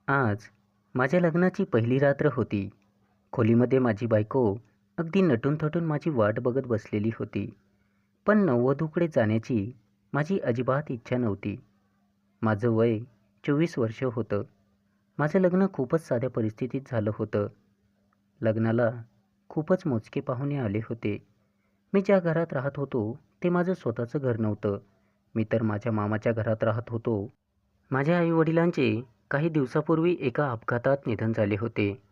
आज माझ्या लग्नाची पहिली रात्र होती. खोलीमध्ये माझी बायको अगदी नटून-थटून माझी वाट बघत बसलेली होती. पण नववधूकडे जाण्याची माझी अजिबात इच्छा नव्हती. माझं वय 24 वर्ष होतं. माझं लग्न खूपच साध्या परिस्थितीत झालं होतं. लग्नाला खूपच मोजके पाहुणे आले होते. मी ज्या घरात राहत होतो ते माझं स्वतःचं घर नव्हतं. मी तर माझ्या मामाच्या घरात राहत होतो. माझ्या आईवडिलांचे काही दिवसापूर्वी एका अपघातात निधन झाले होते.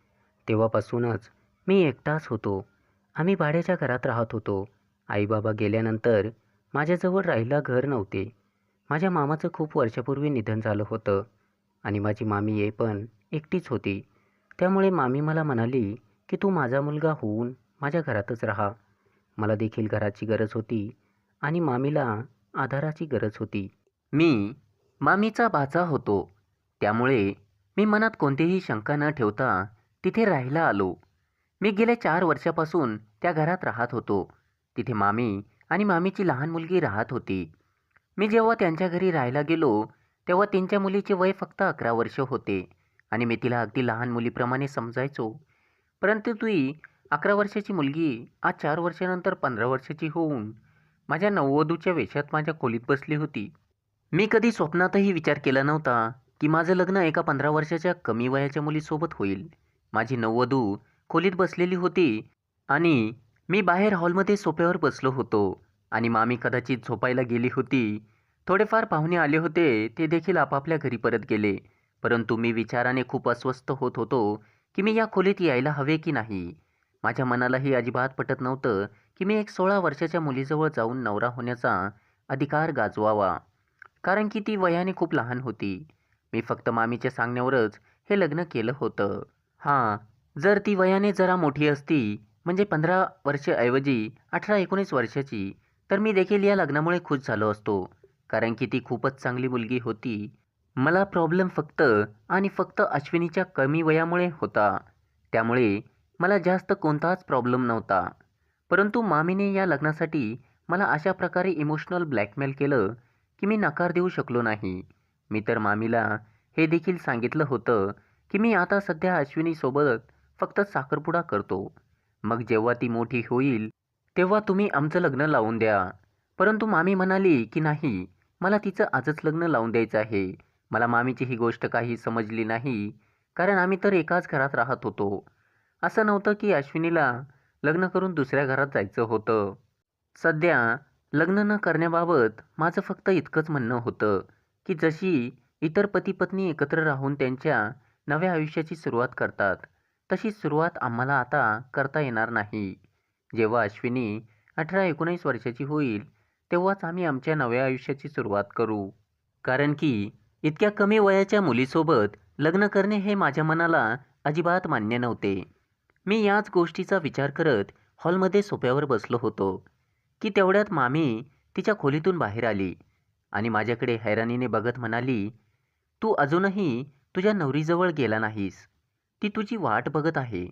तेव्हापासूनच मी एकटाच होतो. आम्ही भाड्याच्या घरात राहत होतो. आई-बाबा गेल्यानंतर माझ्याजवळ राहायला घर नव्हते. माझ्या मामाचं खूप वर्षापूर्वी निधन झालं होतं आणि माझी मामी ये पण एकटीच होती. त्यामुळे मामी मला म्हणाली की तू माझा मुलगा होऊन माझ्या घरातच राहा. मला देखील घराची गरज होती आणि मामीला आधाराची गरज होती. मी मामीचा भाचा होतो. त्यामुळे मी मनात कोणतीही शंका न ठेवता तिथे राहायला आलो. मी गेल्या 4 वर्षापासून त्या घरात राहत होतो. तिथे मामी आणि मामीची लहान मुलगी राहत होती. मी जेव्हा त्यांच्या घरी राहायला गेलो तेव्हा त्यांच्या मुलीचे वय फक्त 11 वर्ष होते आणि मी तिला अगदी लहान मुलीप्रमाणे समजायचो. परंतु ती 11 वर्षाची मुलगी आज 4 वर्षानंतर 15 वर्षाची होऊन माझ्या नववधूच्या वेशात माझ्या खोलीत बसली होती. मी कधी स्वप्नातही विचार केला नव्हता की माझं लग्न एका 15 वर्षाच्या कमी वयाच्या मुलीसोबत होईल. माझी नववधू खोलीत बसलेली होती आणि मी बाहेर हॉलमध्ये सोफ्यावर बसलो होतो आणि मामी कदाचित झोपायला गेली होती. थोडेफार पाहुणे आले होते, ते देखील आपापल्या घरी परत गेले. परंतु मी विचाराने खूप अस्वस्थ होत होतो की मी या खोलीत यायला हवे की नाही. माझ्या मनालाही अजिबात पटत नव्हतं की मी एक 16 वर्षाच्या मुलीजवळ जाऊन नवरा होण्याचा अधिकार गाजवावा. कारण की ती वयाने खूप लहान होती. मी फक्त मामीच्या सांगण्यावरच हे लग्न केलं होतं. हां, जर ती वयाने जरा मोठी असती, म्हणजे 15 वर्षे ऐवजी 18-19 वर्षाची, तर मी देखील या लग्नामुळे खुश झालो असतो. कारण की ती खूपच चांगली मुलगी होती. मला प्रॉब्लेम फक्त आणि फक्त अश्विनीच्या कमी वयामुळे होता. त्यामुळे मला जास्त कोणताच प्रॉब्लेम नव्हता. परंतु मामीने या लग्नासाठी मला अशा प्रकारे इमोशनल ब्लॅकमेल केलं की मी नकार देऊ शकलो नाही. मी तर मामीला हे देखील सांगितलं होतं की मी आता सध्या अश्विनीसोबत फक्त साखरपुडा करतो. मग जेव्हा ती मोठी होईल तेव्हा तुम्ही आमचं लग्न लावून द्या. परंतु मामी म्हणाली की नाही, मला तिचं आजच लग्न लावून द्यायचं आहे. मला मामीची ही गोष्ट काही समजली नाही, कारण आम्ही तर एकाच घरात राहत होतो. असं नव्हतं की अश्विनीला लग्न करून दुसऱ्या घरात जायचं होतं. सध्या लग्न न करण्याबाबत माझं फक्त इतकंच म्हणणं होतं की जशी इतर पती-पत्नी एकत्र राहून त्यांच्या नव्या आयुष्याची सुरुवात करतात, तशी सुरुवात आम्हाला आता करता येणार नाही. जेव्हा अश्विनी 18-19 वर्षाची होईल, तेव्हाच आम्ही आमच्या नव्या आयुष्याची सुरुवात करू. कारण की इतक्या कमी वयाच्या मुलीसोबत लग्न करणे हे माझ्या मनाला अजिबात मान्य नव्हते. मी याच गोष्टीचा विचार करत हॉलमध्ये सोफ्यावर बसलो होतो की तेवढ्यात मामी तिच्या खोलीतून बाहेर आली आणि माझ्याकडे हैराणीने बघत म्हणाली, "तू अजूनही तुझ्या नवरीजवळ गेला नाहीस. ती तुझी वाट बघत आहे."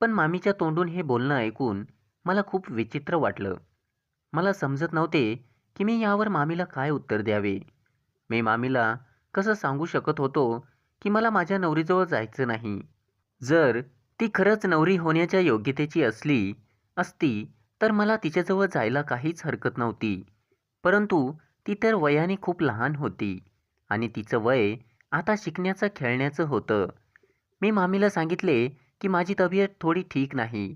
पण मामीच्या तोंडून हे बोलणं ऐकून मला खूप विचित्र वाटलं. मला समजत नव्हते की मी यावर मामीला काय उत्तर द्यावे. मी मामीला कसं सांगू शकत होतो की मला माझ्या नवरीजवळ जायचं नाही. जर ती खरंच नवरी होण्याच्या योग्यतेची असती तर मला तिच्याजवळ जायला काहीच हरकत नव्हती. परंतु ती तर वयाने खूप लहान होती आणि तिचं वय आता शिकण्याचं खेळण्याचं होतं. मी मामीला सांगितले की माझी तब्येत थोडी ठीक नाही.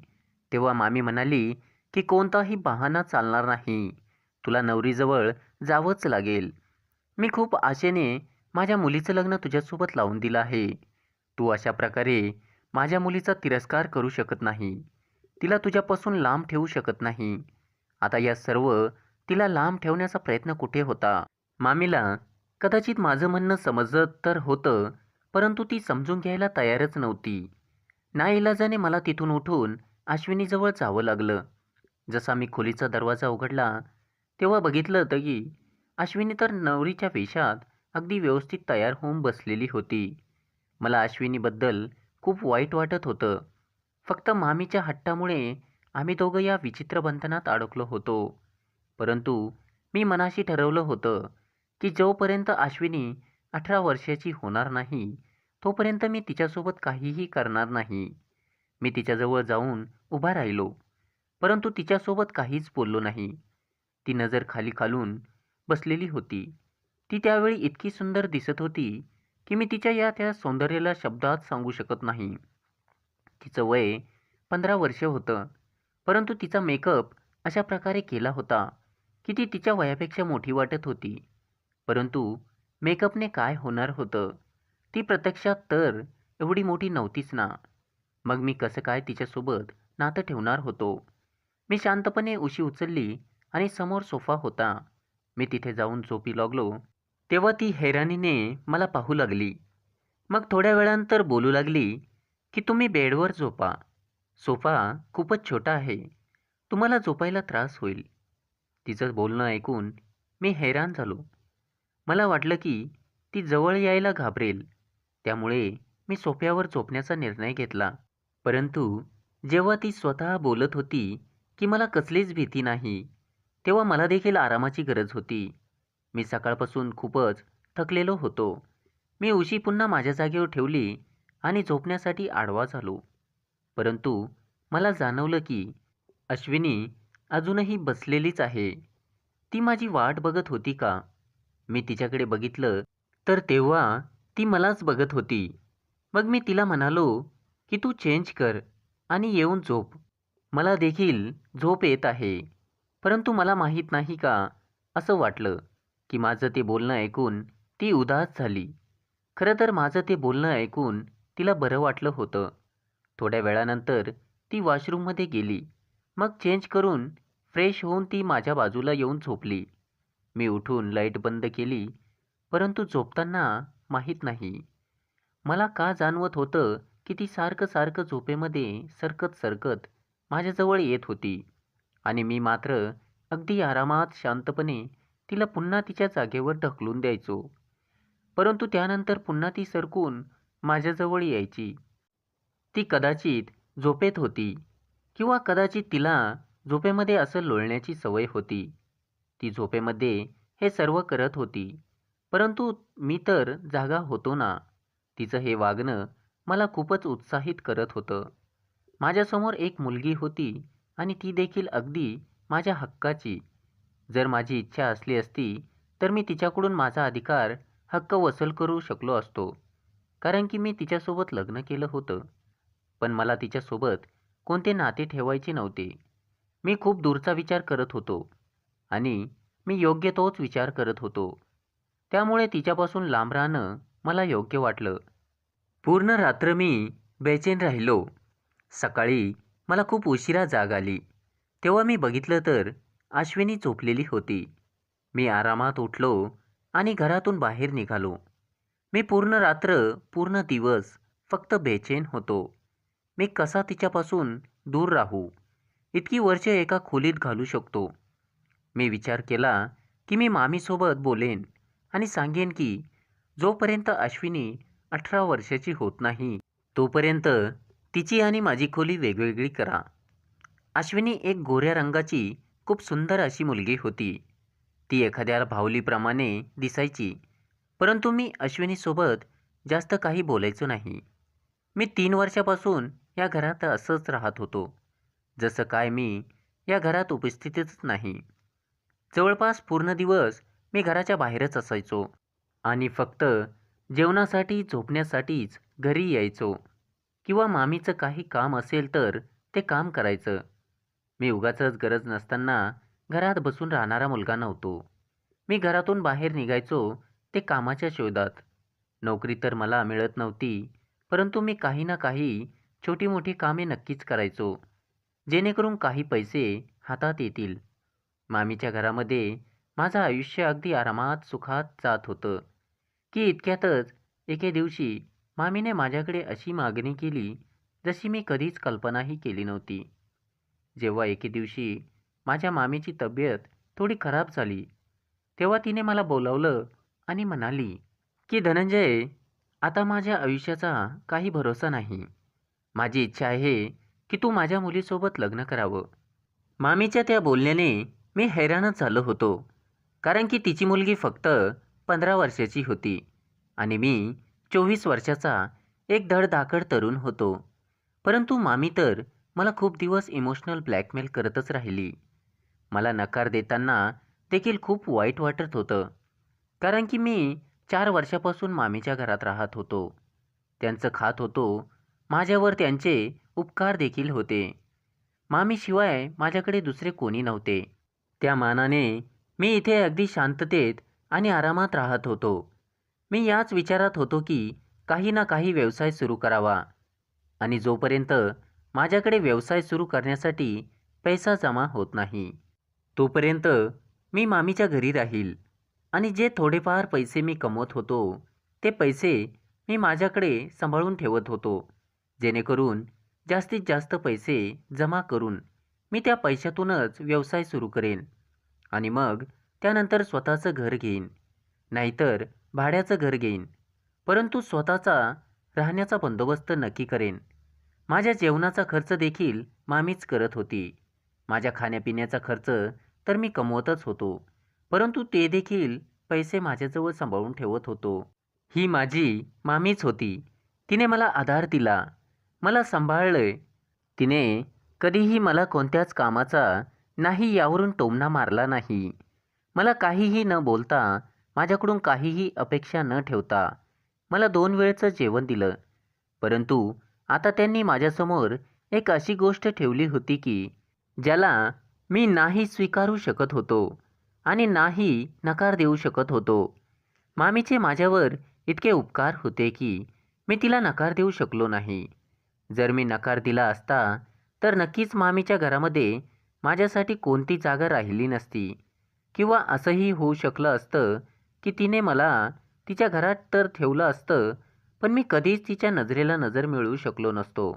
तेव्हा मामी म्हणाली की कोणताही बहाणा चालणार नाही. तुला नवरीजवळ जावंच लागेल. मी खूप आशेने माझ्या मुलीचं लग्न तुझ्यासोबत लावून दिलं आहे. तू अशा प्रकारे माझ्या मुलीचा तिरस्कार करू शकत नाही. तिला तुझ्यापासून लांब ठेवू शकत नाही. आता या सर्व तिला लांब ठेवण्याचा प्रयत्न कुठे होता? मामीला कदाचित माझं म्हणणं समजत तर होतं, परंतु ती समजून घ्यायला तयारच नव्हती. नाईलाजाने मला तिथून उठून अश्विनीजवळ जावं लागलं. जसा मी खोलीचा दरवाजा उघडला, तेव्हा बघितलं तर की अश्विनी तर नवरीच्या वेशात अगदी व्यवस्थित तयार होऊन बसलेली होती. मला अश्विनीबद्दल खूप वाईट वाटत होतं. फक्त मामीच्या हट्टामुळे आम्ही दोघं या विचित्र बंधनात अडकलो होतो. परंतु मी मनाशी ठरवलं होतं की जोपर्यंत अश्विनी 18 वर्षाची होणार नाही, तोपर्यंत मी तिच्यासोबत काहीही करणार नाही. मी तिच्याजवळ जाऊन उभा राहिलो, परंतु तिच्यासोबत काहीच बोललो नाही. ती नजर खाली घालून बसलेली होती. ती त्यावेळी इतकी सुंदर दिसत होती की मी तिच्या त्या सौंदर्याला शब्दात सांगू शकत नाही. तिचं वय 15 वर्ष होतं, परंतु तिचा मेकअप अशा प्रकारे केला होता की ती तिच्या वयापेक्षा मोठी वाटत होती. परंतु मेकअपने काय होणार होतं? ती प्रत्यक्षात तर एवढी मोठी नव्हतीच ना. मग मी कसं काय तिच्यासोबत नातं ठेवणार होतो? मी शांतपणे उशी उचलली आणि समोर सोफा होता. मी तिथे जाऊन झोपी लागलो. तेव्हा ती हैराणीने मला पाहू लागली. मग थोड्या वेळानंतर बोलू लागली की तुम्ही बेडवर झोपा. सोफा खूपच छोटा आहे. तुम्हाला झोपायला त्रास होईल. तिचं बोलणं ऐकून मी हैराण झालो. मला वाटलं की ती जवळ यायला घाबरेल. त्यामुळे मी सोफ्यावर झोपण्याचा निर्णय घेतला. परंतु जेव्हा ती स्वतः बोलत होती की मला कसलीच भीती नाही, तेव्हा मला देखील आरामाची गरज होती. मी सकाळपासून खूपच थकलेलो होतो. मी उशी पुन्हा माझ्या जागेवर ठेवली आणि झोपण्यासाठी आडवा झालो. परंतु मला जाणवलं की अश्विनी अजूनही बसलेलीच आहे. ती माझी वाट बघत होती का? मी तिच्याकडे बघितलं तर तेव्हा ती मलाच बघत होती. मग मी तिला म्हणालो की तू चेंज कर आणि येऊन झोप. मला देखील झोप येत आहे. परंतु मला माहीत नाही का असं वाटलं की माझं ते बोलणं ऐकून ती उदास झाली. खरं तर माझं ते बोलणं ऐकून तिला बरं वाटलं होतं. थोड्या वेळानंतर ती वॉशरूममध्ये गेली. मग चेंज करून फ्रेश होऊन ती माझ्या बाजूला येऊन झोपली. मी उठून लाईट बंद केली. परंतु झोपताना माहीत नाही मला का जाणवत होतं की ती सारखं सारखं झोपेमध्ये सरकत सरकत माझ्याजवळ येत होती आणि मी मात्र अगदी आरामात शांतपणे तिला पुन्हा तिच्या जागेवर ढकलून द्यायचो. परंतु त्यानंतर पुन्हा ती सरकून माझ्याजवळ यायची. ती कदाचित झोपेत होती किंवा कदाचित तिला झोपेमध्ये असं लोळण्याची सवय होती. ती झोपेमध्ये हे सर्व करत होती. परंतु मी तर जागा होतो ना. तिचं हे वागणं मला खूपच उत्साहित करत होतं. माझ्यासमोर एक मुलगी होती आणि ती देखील अगदी माझ्या हक्काची. जर माझी इच्छा असली असती तर मी तिच्याकडून माझा अधिकार, हक्क वसूल करू शकलो असतो. कारण की मी तिच्यासोबत लग्न केलं होतं. पण मला तिच्यासोबत कोणते नाते ठेवायचे नव्हते. मी खूप दूरचा विचार करत होतो आणि मी योग्य तोच विचार करत होतो. त्यामुळे तिच्यापासून लांब राहणं मला योग्य वाटलं. पूर्ण रात्र मी बेचैन राहिलो. सकाळी मला खूप उशिरा जाग आली. तेव्हा मी बघितलं तर अश्विनी झोपलेली होती. मी आरामात उठलो आणि घरातून बाहेर निघालो. मी पूर्ण रात्र, पूर्ण दिवस फक्त बेचैन होतो. मी कसा तिच्यापासून दूर राहू, इतकी वर्षे एका खोलीत घालू शकतो. मी विचार केला की मी मामीसोबत बोलेन आणि सांगेन की जोपर्यंत अश्विनी 18 वर्षाची होत नाही तोपर्यंत तिची आणि माझी खोली वेगवेगळी करा. अश्विनी एक गोऱ्या रंगाची खूप सुंदर अशी मुलगी होती. ती एखाद्या भावलीप्रमाणे दिसायची. परंतु मी अश्विनीसोबत जास्त काही बोलायचो नाही. मी 3 वर्षापासून या घरात असंच राहत होतो. जसं काय मी या घरात उपस्थितच नाही. जवळपास पूर्ण दिवस मी घराच्या बाहेरच असायचो आणि फक्त जेवणासाठी, झोपण्यासाठीच घरी यायचो किंवा मामीचं काही काम असेल तर ते काम करायचं. मी उगाचच गरज नसताना घरात बसून राहणारा मुलगा नव्हतो. मी घरातून बाहेर निघायचो ते कामाच्या शोधात. नोकरी तर मला मिळत नव्हती, परंतु मी काही ना काही छोटी मोठी कामे नक्कीच करायचो, जेणेकरून काही पैसे हातात येतील. मामीच्या घरामध्ये माझं आयुष्य अगदी आरामात सुखात जात होतं की इतक्यातच एके दिवशी मामीने माझ्याकडे अशी मागणी केली जशी मी कधीच कल्पनाही केली नव्हती. जेव्हा एके दिवशी माझ्या मामीची तब्येत थोडी खराब झाली, तेव्हा तिने मला बोलावलं आणि म्हणाली की धनंजय, आता माझ्या आयुष्याचा काही भरोसा नाही. माझी इच्छा आहे की तू माझ्या मुलीसोबत लग्न करावं. मामीच्या त्या बोलण्याने मी हैराणच झालो होतो. कारण की तिची मुलगी फक्त 15 वर्षाची होती आणि मी 24 वर्षाचा एक धडधाकड तरुण होतो. परंतु मामी तर मला खूप दिवस इमोशनल ब्लॅकमेल करतच राहिली. मला नकार देताना देखील खूप वाईट वाटत होतं. कारण की मी 4 वर्षापासून मामीच्या घरात राहत होतो. त्यांचं खात होतो. माझ्यावर त्यांचे उपकार देखील होते. मामीशिवाय माझ्याकडे दुसरे कोणी नव्हते. त्या मानाने मी इथे अगदी शांततेत आणि आरामात राहत होतो. मी याच विचारात होतो की काही ना काही व्यवसाय सुरू करावा आणि जोपर्यंत माझ्याकडे व्यवसाय सुरू करण्यासाठी पैसा जमा होत नाही, तोपर्यंत मी मामीच्या घरी राहील आणि जे थोडेफार पैसे मी कमवत होतो, ते पैसे मी माझ्याकडे सांभाळून ठेवत होतो. जेणेकरून जास्तीत जास्त पैसे जमा करून मी त्या पैशातूनच व्यवसाय सुरू करेन आणि मग त्यानंतर स्वतःचं घर घेईन, नाहीतर भाड्याचं घर घेईन. परंतु स्वतःचा राहण्याचा बंदोबस्त नक्की करेन. माझ्या जेवणाचा खर्च देखील मामीच करत होती. माझ्या खाण्यापिण्याचा खर्च तर मी कमवतच होतो, परंतु ते देखील पैसे माझ्याजवळ सांभाळून ठेवत होतो. ही माझी मामीच होती. तिने मला आधार दिला, मला सांभाळलंय. तिने कधीही मला कोणत्याच कामाचा नाही यावरून टोमणा मारला नाही. मला काहीही न बोलता, माझ्याकडून काहीही अपेक्षा न ठेवता मला 2 वेळचं जेवण दिलं. परंतु आता त्यांनी माझ्यासमोर एक अशी गोष्ट ठेवली होती की ज्याला मी नाही स्वीकारू शकत होतो आणि नाही नकार देऊ शकत होतो. मामीचे माझ्यावर इतके उपकार होते की मी तिला नकार देऊ शकलो नाही. जर मी नकार दिला असता तर नक्कीच मामीच्या घरामध्ये माझ्यासाठी कोणती जागा राहिली नसती, किंवा असंही होऊ शकलं असतं की तिने मला तिच्या घरात तर ठेवलं असतं, पण मी कधीच तिच्या नजरेला नजर मिळवू शकलो नसतो.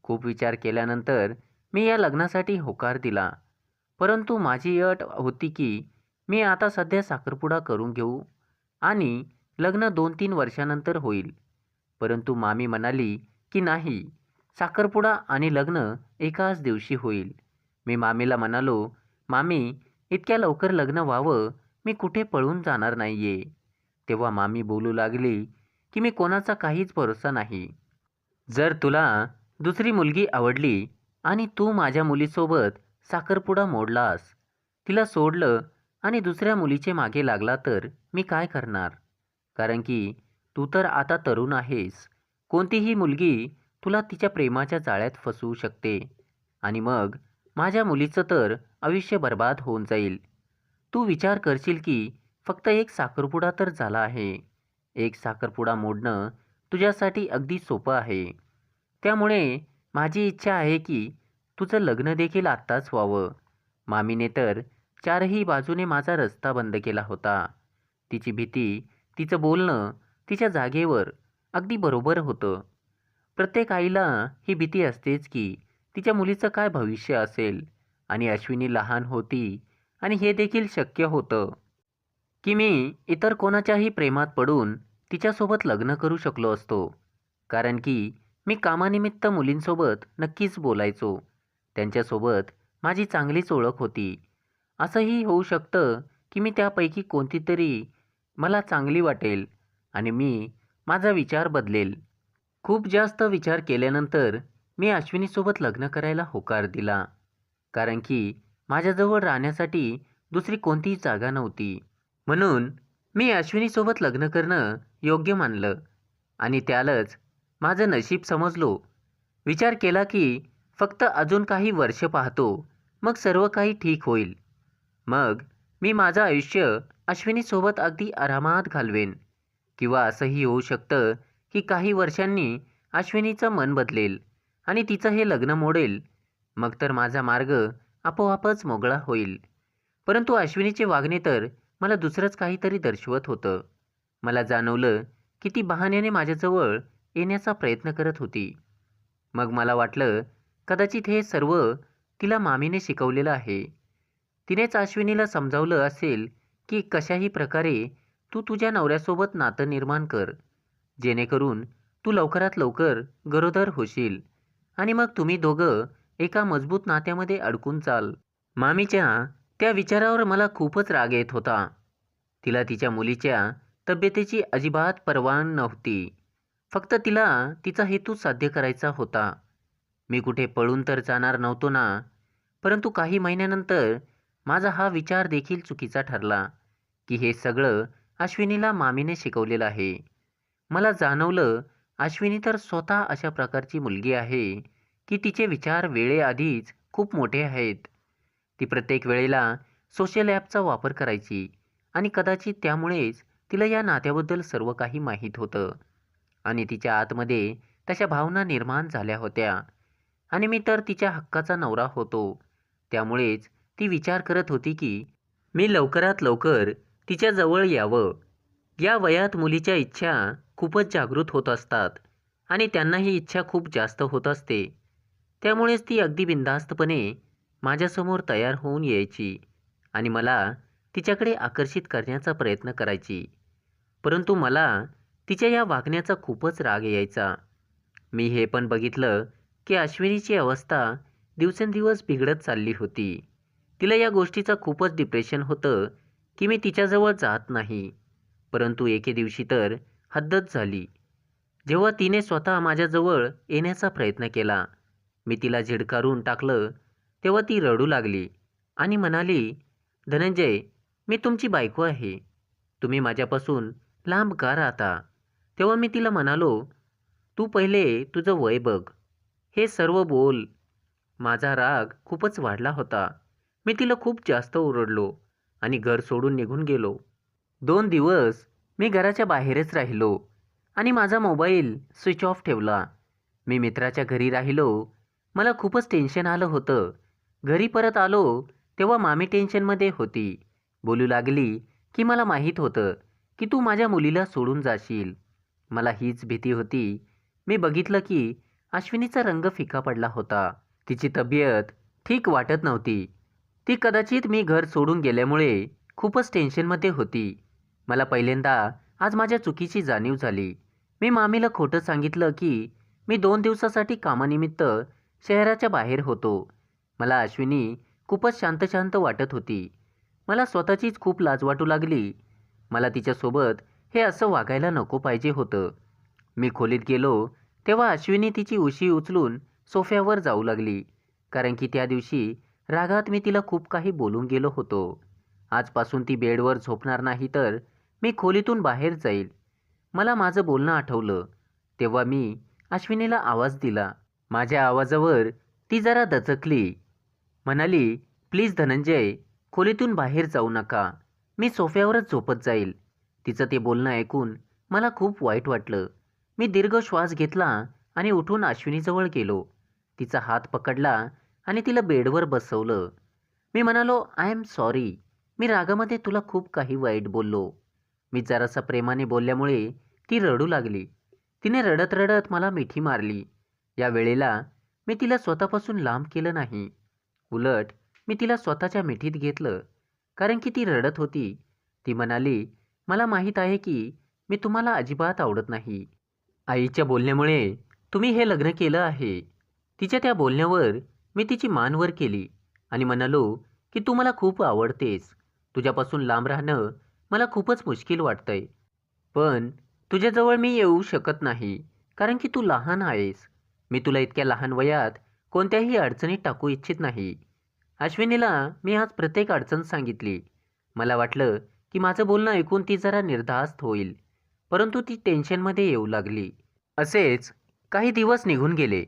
खूप विचार केल्यानंतर मी या लग्नासाठी होकार दिला. परंतु माझी अट होती की मी आता सध्या साखरपुडा करून घेऊ आणि लग्न 2-3 वर्षानंतर होईल. परंतु मामी म्हणाली की नाही, साखरपुडा आणि लग्न एकाच दिवशी होईल. मी मामीला म्हणालो, मामी, इतक्या लवकर लग्न व्हावं, मी कुठे पळून जाणार नाहीये. तेव्हा मामी बोलू लागली की मी कोणाचा काहीच भरोसा नाही. जर तुला दुसरी मुलगी आवडली आणि तू माझ्या मुलीसोबत साखरपुडा मोडलास, तिला सोडलं आणि दुसऱ्या मुलीचे मागे लागला तर मी काय करणार? कारण की तू तर आता तरुण आहेस. कोणतीही मुलगी तुला तिच्या प्रेमाच्या जाळ्यात फसवू शकते आणि मग माझ्या मुलीचं तर आयुष्य बर्बाद होऊन जाईल. तू विचार करशील की फक्त एक साखरपुडा तर झाला आहे. एक साखरपुडा मोडणं तुझ्यासाठी अगदी सोपं आहे. त्यामुळे माझी इच्छा आहे की तुझं लग्न देखील आत्ताच व्हावं. मामीने तर 4ही बाजूने माझा रस्ता बंद केला होता. तिची भीती, तिचं बोलणं तिच्या जागेवर अगदी बरोबर होतं. प्रत्येक आईला ही भीती असतेच की तिच्या मुलीचं काय भविष्य असेल. आणि अश्विनी लहान होती आणि हे देखील शक्य होतं की मी इतर कोणाच्याही प्रेमात पडून तिच्यासोबत लग्न करू शकलो असतो. कारण की मी कामानिमित्त मुलींसोबत नक्कीच बोलायचो. त्यांच्यासोबत माझी चांगलीच ओळख होती. असंही होऊ शकतं की मी त्यापैकी कोणती तरी मला चांगली वाटेल आणि मी माझा विचार बदलेल. खूप जास्त विचार केल्यानंतर मी अश्विनीसोबत लग्न करायला होकार दिला. कारण की माझ्याजवळ राहण्यासाठी दुसरी कोणतीही जागा नव्हती. म्हणून मी अश्विनीसोबत लग्न करणं योग्य मानलं आणि त्यालाच माझं नशीब समजलो. विचार केला की फक्त अजून काही वर्ष पाहतो, मग सर्व काही ठीक होईल. मग मी माझं आयुष्य अश्विनीसोबत अगदी आरामात घालवेन. किंवा असंही होऊ शकतं की काही वर्षांनी अश्विनीचं मन बदलेल आणि तिचं हे लग्न मोडेल. मग तर माझा मार्ग आपोआपच मोकळा होईल. परंतु अश्विनीचे वागणे तर मला दुसरंच काहीतरी दर्शवत होतं. मला जाणवलं की ती बहाण्याने माझ्याजवळ येण्याचा प्रयत्न करत होती. मग मला वाटलं कदाचित हे सर्व तिला मामीने शिकवलेलं आहे. तिनेच अश्विनीला समजावलं असेल की कशाही प्रकारे तू तुझ्या नवऱ्यासोबत नातं निर्माण कर, जेणेकरून तू लवकरात लवकर गरोदर होशील आणि मग तुम्ही दोघं एका मजबूत नात्यामध्ये अडकून चाल. मामीच्या त्या विचारावर मला खूपच राग येत होता. तिला तिच्या मुलीच्या तब्येतीची अजिबात पर्वा नव्हती. फक्त तिला तिचा हेतू साध्य करायचा होता. मी कुठे पळून तर जाणार नव्हतो ना. परंतु काही महिन्यानंतर माझा हा विचार देखील चुकीचा ठरला की हे सगळं अश्विनीला मामीने शिकवलेलं आहे. मला जाणवलं अश्विनी तर स्वतः अशा प्रकारची मुलगी आहे की तिचे विचार वेळेआधीच खूप मोठे आहेत. ती प्रत्येक वेळेला सोशल ॲपचा वापर करायची आणि कदाचित त्यामुळेच तिला या नात्याबद्दल सर्व काही माहीत होतं आणि तिच्या आतमध्ये तशा भावना निर्माण झाल्या होत्या. आणि मी तर तिच्या हक्काचा नवरा होतो. त्यामुळेच ती विचार करत होती की मी लवकरात लवकर तिच्या जवळ यावं. या वयात मुलीच्या इच्छा खूपच जागृत होत असतात आणि त्यांना ही इच्छा खूप जास्त होत असते. त्यामुळेच ती अगदी बिनधास्तपणे माझ्यासमोर तयार होऊन यायची आणि मला तिच्याकडे आकर्षित करण्याचा प्रयत्न करायची. परंतु मला तिच्या या वागण्याचा खूपच राग यायचा. मी हे पण बघितलं की अश्विनीची अवस्था दिवसेंदिवस बिघडत चालली होती. तिला या गोष्टीचं खूपच डिप्रेशन होतं की मी तिच्याजवळ जात नाही. परंतु एके दिवशी तर हद्दच झाली. जेव्हा तिने स्वतः माझ्याजवळ येण्याचा प्रयत्न केला, मी तिला झिडकारून टाकलं, तेव्हा ती रडू लागली आणि म्हणाली, धनंजय, मी तुमची बायको आहे. तुम्ही माझ्यापासून लांब का राहता? तेव्हा मी तिला म्हणालो, तू पहिले तुझं वय बघ. हे सर्व बोल. माझा राग खूपच वाढला होता. मी तिला खूप जास्त ओरडलो आणि घर सोडून निघून गेलो. 2 दिवस मी घराच्या बाहेरच राहिलो आणि माझा मोबाईल स्विच ऑफ ठेवला. मी मित्राच्या घरी राहिलो. मला खूपच टेन्शन आलं होतं. घरी परत आलो तेव्हा मामी टेन्शनमध्ये होती. बोलू लागली की मला माहीत होतं की तू माझ्या मुलीला सोडून जाशील. मला हीच भीती होती. मी बघितलं की अश्विनीचा रंग फिका पडला होता. तिची तब्येत ठीक वाटत नव्हती. ती कदाचित मी घर सोडून गेल्यामुळे खूपच टेन्शनमध्ये होती. मला पहिल्यांदा आज माझ्या चुकीची जाणीव झाली. मी मामीला खोटं सांगितलं की मी 2 दिवसासाठी कामानिमित्त शहराच्या बाहेर होतो. मला अश्विनी खूपच शांत शांत वाटत होती. मला स्वतःचीच खूप लाज वाटू लागली. मला तिच्यासोबत हे असं वागायला नको पाहिजे होतं. मी खोलीत गेलो तेव्हा अश्विनी तिची उशी उचलून सोफ्यावर जाऊ लागली. कारण की त्या दिवशी रागात मी तिला खूप काही बोलून गेलो होतो. आजपासून ती बेडवर झोपणार नाही तर मी खोलीतून बाहेर जाईल. मला माझं बोलणं आठवलं. तेव्हा मी अश्विनीला आवाज दिला. माझ्या आवाजावर ती जरा दचकली. म्हणाली, प्लीज धनंजय, खोलीतून बाहेर जाऊ नका. मी सोफ्यावरच झोपत जाईल. तिचं ते बोलणं ऐकून मला खूप वाईट वाटलं. मी दीर्घ श्वास घेतला आणि उठून अश्विनीजवळ गेलो. तिचा हात पकडला आणि तिला बेडवर बसवलं. मी म्हणालो, आय एम सॉरी. मी रागामध्ये तुला खूप काही वाईट बोललो. मी जरासा प्रेमाने बोलल्यामुळे ती रडू लागली. तिने रडत रडत मला मिठी मारली. या वेळेला मी तिला स्वतःपासून लांब केलं नाही. उलट मी तिला स्वतःच्या मिठीत घेतलं. कारण की ती रडत होती. ती म्हणाली, मला माहीत आहे की मी तुम्हाला अजिबात आवडत नाही. आईच्या बोलण्यामुळे तुम्ही हे लग्न केलं आहे. तिच्या त्या बोलण्यावर मी तिची मान वर केली आणि म्हणालो की तू मला खूप आवडतेस. तुझ्यापासून लांब राहणं मला खूपच मुश्किल वाटतंय. पण तुझ्याजवळ मी येऊ शकत नाही कारण की तू लहान आहेस. मी तुला इतक्या लहान वयात कोणत्याही अडचणीत टाकू इच्छित नाही. अश्विनीला मी आज प्रत्येक अडचण सांगितली. मला वाटलं की माझं बोलणं ऐकून ती जरा निर्धास्त होईल. परंतु ती टेन्शनमध्ये येऊ लागली. असेच काही दिवस निघून गेले.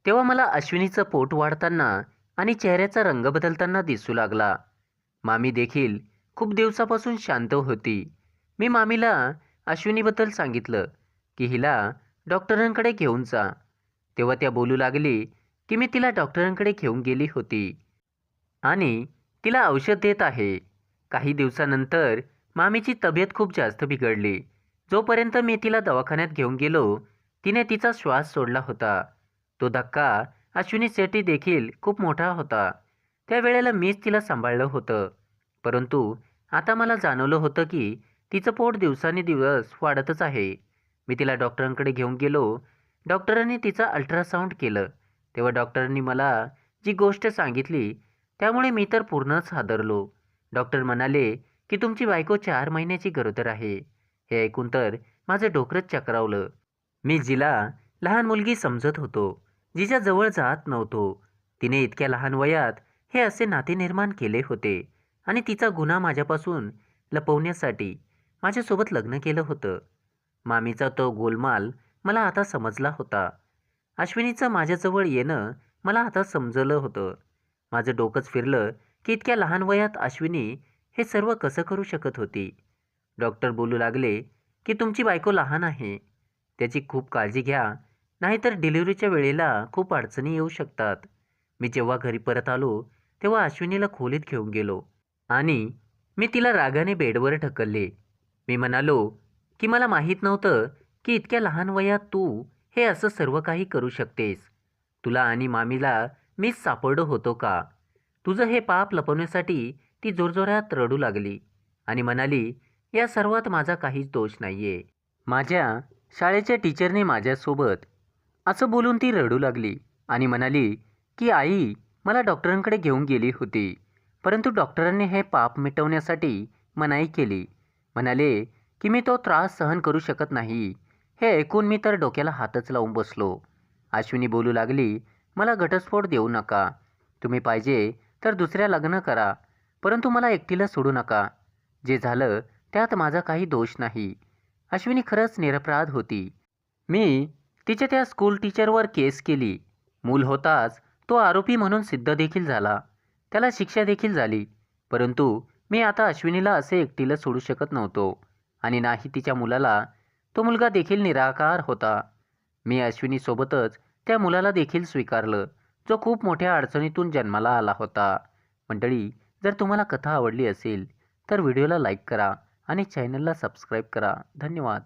तेव्हा मला अश्विनीचं पोट वाढताना आणि चेहऱ्याचा रंग बदलताना दिसू लागला. मामी देखील खूप दिवसापासून शांत होती. मी मामीला अश्विनीबद्दल सांगितलं की हिला डॉक्टरांकडे घेऊन जा. तेव्हा त्या बोलू लागली की मी तिला डॉक्टरांकडे घेऊन गेली होती आणि तिला औषध देत आहे. काही दिवसानंतर मामीची तब्येत खूप जास्त बिघडली. जोपर्यंत मी तिला दवाखान्यात घेऊन गेलो, तिने तिचा श्वास सोडला होता. तो धक्का अश्विनीसाठी देखील खूप मोठा होता. त्यावेळेला मीच तिला सांभाळलं होतं. परंतु आता मला जाणवलं होतं की तिचं पोट दिवसांदिवस वाढतच आहे. मी तिला डॉक्टरांकडे घेऊन गेलो. डॉक्टरांनी तिचं अल्ट्रासाऊंड केलं. तेव्हा डॉक्टरांनी मला जी गोष्ट सांगितली त्यामुळे मी तर पूर्णच हादरलो. डॉक्टर म्हणाले की तुमची बायको 4 महिन्याची गरोदर आहे. हे ऐकून तर माझं डोकंच चक्रावलं. मी जिला लहान मुलगी समजत होतो, जिच्या जवळ जात नव्हतो, तिने इतक्या लहान वयात हे असे नाते निर्माण केले होते आणि तिचा गुन्हा माझ्यापासून लपवण्यासाठी माझ्यासोबत लग्न केलं होतं. मामीचा तो गोलमाल मला आता समजला होता. अश्विनीचं माझ्याजवळ येणं मला आता समजलं होतं. माझं डोकंच फिरलं की इतक्या लहान वयात अश्विनी हे सर्व कसं करू शकत होती. डॉक्टर बोलू लागले की तुमची बायको लहान आहे, त्याची खूप काळजी घ्या, नाहीतर डिलिव्हरीच्या वेळेला खूप अडचणी येऊ शकतात. मी जेव्हा घरी परत आलो तेव्हा अश्विनीला खोलीत घेऊन गेलो आणि मी तिला रागाने बेडवर ढकलले. मी म्हणालो की मला माहीत नव्हतं की इतक्या लहान वयात तू हे असं सर्व काही करू शकतेस. तुला आणि मामीला मीच सापडलो होतो का? तुझं हे पाप लपवण्यासाठी ती जोरजोरात रडू लागली आणि म्हणाली, या सर्वात माझा काहीच दोष नाहीये. माझ्या शाळेच्या टीचरने माझ्यासोबत असं बोलून ती रडू लागली आणि म्हणाली की आई मला डॉक्टरांकडे घेऊन गेली होती, परंतु डॉक्टरांनी हे पाप मिटवण्यासाठी मनाई केली. म्हणाले की मी तो त्रास सहन करू शकत नाही. हे ऐकून मी तर डोक्याला हातच लावून बसलो. अश्विनी बोलू लागली, मला घटस्फोट देऊ नका. तुम्ही पाहिजे तर दुसऱ्या लग्न करा, परंतु मला एकटीला सोडू नका. जे झालं त्यात माझा काही दोष नाही. अश्विनी खरंच निरपराध होती. मी तिच्या त्या स्कूल टीचरवर केस केली. मूल होताच तो आरोपी म्हणून सिद्ध देखील झाला. त्याला शिक्षा देखील झाली. परंतु मी आता अश्विनीला असे एकटीला सोडू शकत नव्हतो आणि नाही तिच्या मुलाला. तो मुलगा देखील निराकार होता. मी अश्विनीसोबतच त्या मुलाला देखील स्वीकारलं, जो खूप मोठ्या अडचणीतून जन्माला आला होता. मंडळी, जर तुम्हाला कथा आवडली असेल तर व्हिडिओला लाईक करा आणि चॅनलला सबस्क्राईब करा. धन्यवाद.